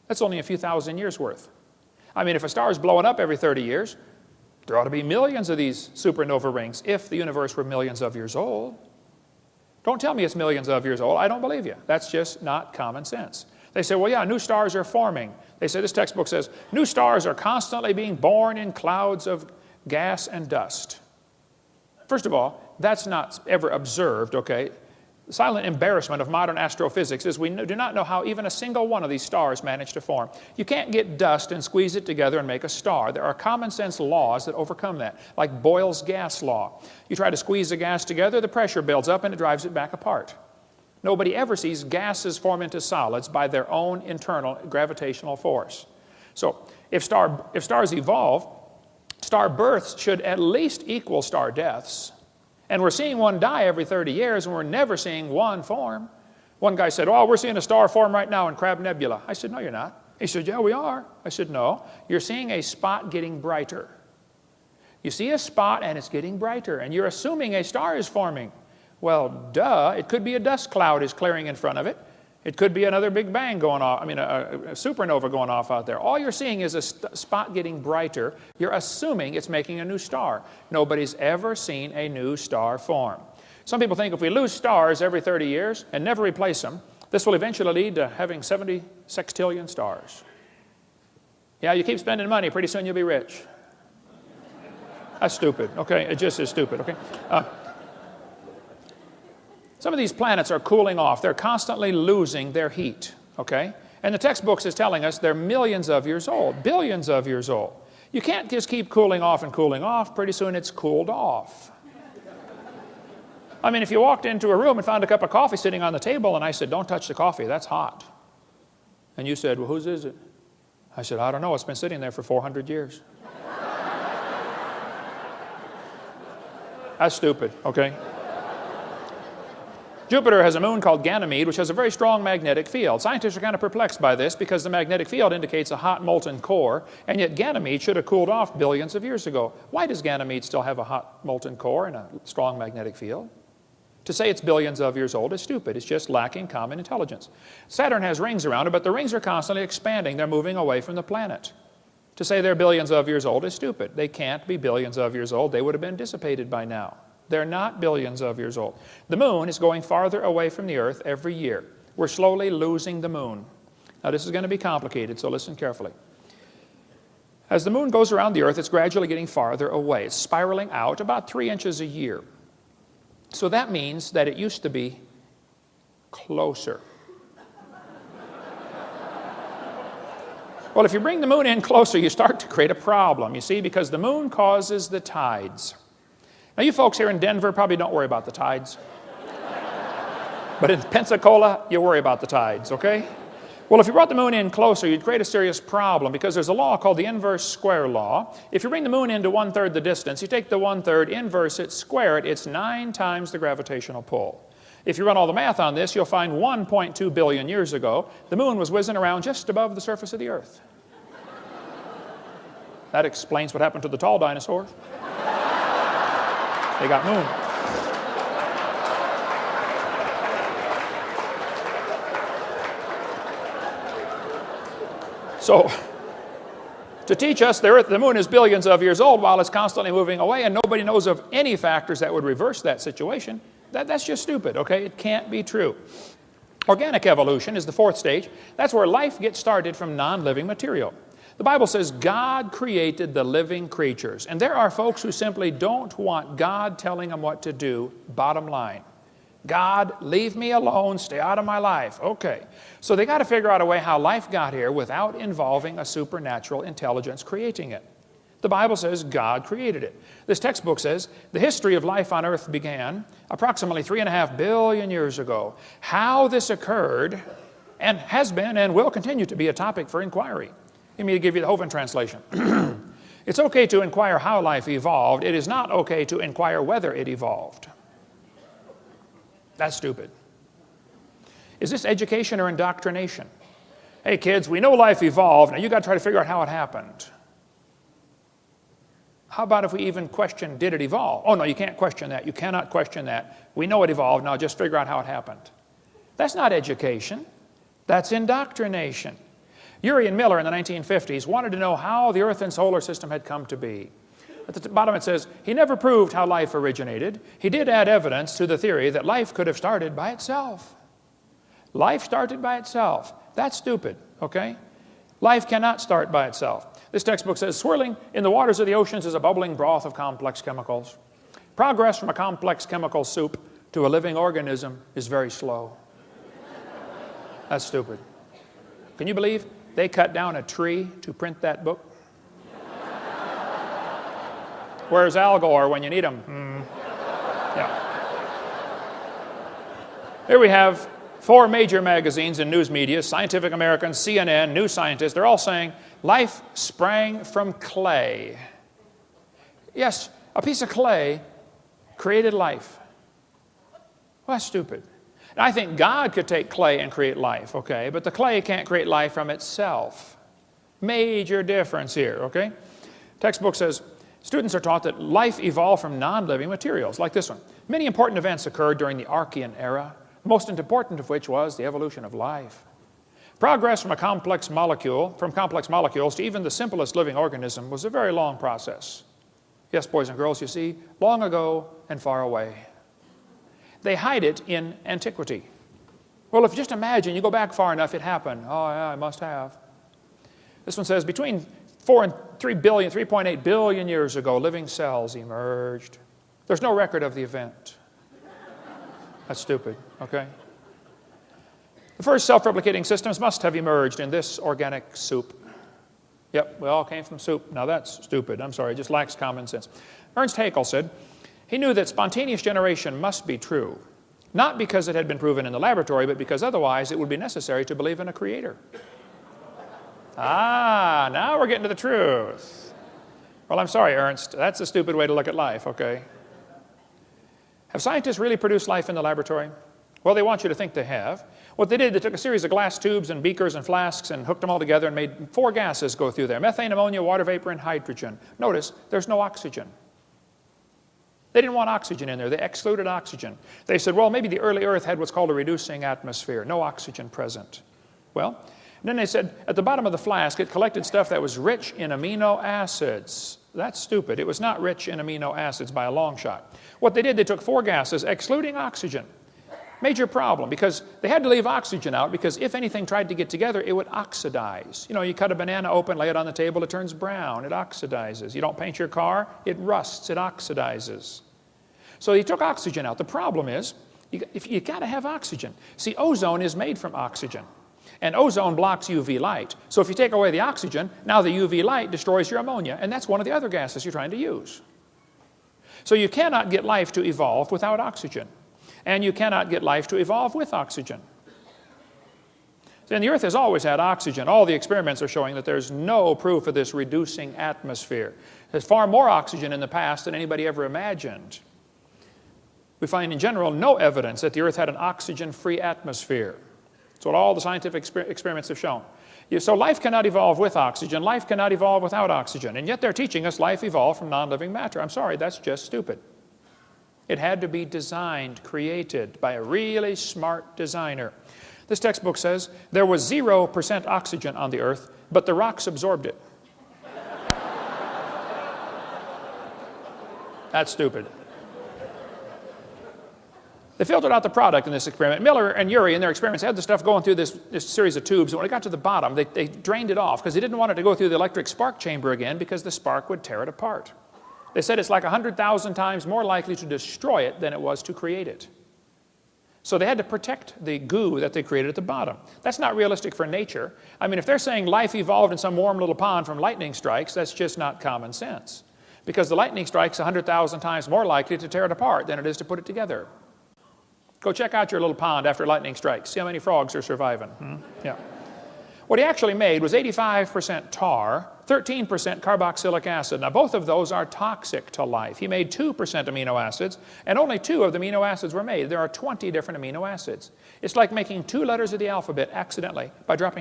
That's only a few thousand years worth. I mean, if a star is blowing up every 30 years, there ought to be millions of these supernova rings if the universe were millions of years old. Don't tell me it's millions of years old. I don't believe you. That's just not common sense. They say, well, yeah, new stars are forming. They say, this textbook says, new stars are constantly being born in clouds of gas and dust. First of all, that's not ever observed, okay? The silent embarrassment of modern astrophysics is we do not know how even a single one of these stars managed to form. You can't get dust and squeeze it together and make a star. There are common sense laws that overcome that, like Boyle's gas law. You try to squeeze the gas together, the pressure builds up and it drives it back apart. Nobody ever sees gases form into solids by their own internal gravitational force. So if stars evolve, star births should at least equal star deaths. And we're seeing one die every 30 years, and we're never seeing one form. One guy said, oh, we're seeing a star form right now in Crab Nebula. I said, no, you're not. He said, yeah, we are. I said, no, you're seeing a spot getting brighter. You see a spot, and it's getting brighter, and you're assuming a star is forming. Well, duh, it could be a dust cloud is clearing in front of it. It could be another Big Bang going off, a supernova going off out there. All you're seeing is a spot getting brighter. You're assuming it's making a new star. Nobody's ever seen a new star form. Some people think if we lose stars every 30 years and never replace them, this will eventually lead to having 70 sextillion stars. Yeah, you keep spending money, pretty soon you'll be rich. That's stupid, okay? It just is stupid, okay? Some of these planets are cooling off. They're constantly losing their heat, okay? And the textbooks is telling us they're millions of years old, billions of years old. You can't just keep cooling off and cooling off. Pretty soon it's cooled off. I mean, if you walked into a room and found a cup of coffee sitting on the table and I said, don't touch the coffee, that's hot. And you said, well, whose is it? I said, I don't know, it's been sitting there for 400 years. That's stupid, okay? Jupiter has a moon called Ganymede, which has a very strong magnetic field. Scientists are kind of perplexed by this because the magnetic field indicates a hot molten core, and yet Ganymede should have cooled off billions of years ago. Why does Ganymede still have a hot molten core and a strong magnetic field? To say it's billions of years old is stupid. It's just lacking common intelligence. Saturn has rings around it, but the rings are constantly expanding. They're moving away from the planet. To say they're billions of years old is stupid. They can't be billions of years old. They would have been dissipated by now. They're not billions of years old. The moon is going farther away from the Earth every year. We're slowly losing the moon. Now this is going to be complicated, so listen carefully. As the moon goes around the Earth, it's gradually getting farther away. It's spiraling out about 3 inches a year. So that means that it used to be closer. Well, if you bring the moon in closer, you start to create a problem, you see, because the moon causes the tides. Now, you folks here in Denver probably don't worry about the tides. But in Pensacola, you worry about the tides, okay? Well, if you brought the moon in closer, you'd create a serious problem because there's a law called the inverse square law. If you bring the moon into 1/3 the distance, you take the 1/3, inverse it, square it, it's 9 times the gravitational pull. If you run all the math on this, you'll find 1.2 billion years ago, the moon was whizzing around just above the surface of the Earth. That explains what happened to the tall dinosaurs. They got moon. So, to teach us the Earth, the moon is billions of years old while it's constantly moving away, and nobody knows of any factors that would reverse that situation, that's just stupid, okay? It can't be true. Organic evolution is the 4th stage. That's where life gets started from non-living material. The Bible says God created the living creatures. And there are folks who simply don't want God telling them what to do, bottom line. God, leave me alone, stay out of my life. Okay. So they got to figure out a way how life got here without involving a supernatural intelligence creating it. The Bible says God created it. This textbook says the history of life on earth began approximately 3.5 billion years ago. How this occurred and has been and will continue to be a topic for inquiry. Let me give you the Hovind translation. It's okay to inquire how life evolved. It is not okay to inquire whether it evolved. That's stupid. Is this education or indoctrination? Hey kids, we know life evolved. Now you got to try to figure out how it happened. How about if we even question, did it evolve? Oh no, you can't question that. You cannot question that. We know it evolved. Now just figure out how it happened. That's not education. That's indoctrination. Urey and Miller in the 1950s wanted to know how the Earth and solar system had come to be. At the bottom it says, he never proved how life originated. He did add evidence to the theory that life could have started by itself. Life started by itself. That's stupid, okay? Life cannot start by itself. This textbook says, swirling in the waters of the oceans is a bubbling broth of complex chemicals. Progress from a complex chemical soup to a living organism is very slow. That's stupid. Can you believe they cut down a tree to print that book? Where's Al Gore when you need him? Yeah. Here we have 4 major magazines and news media, Scientific American, CNN, New Scientist. They're all saying life sprang from clay. Yes, a piece of clay created life. Well, that's stupid. And I think God could take clay and create life, okay? But the clay can't create life from itself. Major difference here, okay? Textbook says, students are taught that life evolved from non-living materials, like this one. Many important events occurred during the Archean era, the most important of which was the evolution of life. Progress from complex molecules to even the simplest living organism was a very long process. Yes, boys and girls, you see, long ago and far away. They hide it in antiquity. Well, if you just imagine, you go back far enough, it happened. Oh, yeah, it must have. This one says, between 4 and 3.8 billion years ago, living cells emerged. There's no record of the event. That's stupid, okay? The first self-replicating systems must have emerged in this organic soup. Yep, we all came from soup. Now that's stupid. I'm sorry, it just lacks common sense. Ernst Haeckel said, he knew that spontaneous generation must be true, not because it had been proven in the laboratory, but because otherwise it would be necessary to believe in a creator. Ah, now we're getting to the truth. Well, I'm sorry, Ernst. That's a stupid way to look at life, okay? Have scientists really produced life in the laboratory? Well, they want you to think they have. What they did, they took a series of glass tubes and beakers and flasks and hooked them all together and made 4 gases go through there: methane, ammonia, water vapor, and hydrogen. Notice, there's no oxygen. They didn't want oxygen in there. They excluded oxygen. They said, well, maybe the early Earth had what's called a reducing atmosphere, no oxygen present. Well, and then they said, at the bottom of the flask, it collected stuff that was rich in amino acids. That's stupid. It was not rich in amino acids by a long shot. What they did, they took 4 gases, excluding oxygen. Major problem, because they had to leave oxygen out, because if anything tried to get together, it would oxidize. You know, you cut a banana open, lay it on the table, it turns brown, it oxidizes. You don't paint your car, it rusts, it oxidizes. So you took oxygen out. The problem is, you got to have oxygen. See, ozone is made from oxygen. And ozone blocks UV light. So if you take away the oxygen, now the UV light destroys your ammonia, and that's one of the other gases you're trying to use. So you cannot get life to evolve without oxygen. And you cannot get life to evolve with oxygen. And the Earth has always had oxygen. All the experiments are showing that there's no proof of this reducing atmosphere. There's far more oxygen in the past than anybody ever imagined. We find in general no evidence that the Earth had an oxygen-free atmosphere. That's what all the scientific experiments have shown. So life cannot evolve with oxygen. Life cannot evolve without oxygen. And yet they're teaching us life evolved from non-living matter. I'm sorry, that's just stupid. It had to be designed, created by a really smart designer. This textbook says there was 0% oxygen on the Earth, but the rocks absorbed it. That's stupid. They filtered out the product in this experiment. Miller and Urey in their experiments had the stuff going through this series of tubes. And when it got to the bottom, they drained it off because they didn't want it to go through the electric spark chamber again because the spark would tear it apart. They said it's like 100,000 times more likely to destroy it than it was to create it. So they had to protect the goo that they created at the bottom. That's not realistic for nature. I mean, if they're saying life evolved in some warm little pond from lightning strikes, that's just not common sense. Because the lightning strike's 100,000 times more likely to tear it apart than it is to put it together. Go check out your little pond after lightning strikes. See how many frogs are surviving. Yeah. What he actually made was 85% tar, 13% carboxylic acid. Now, both of those are toxic to life. He made 2% amino acids, and only 2 of the amino acids were made. There are 20 different amino acids. It's like making 2 letters of the alphabet accidentally by dropping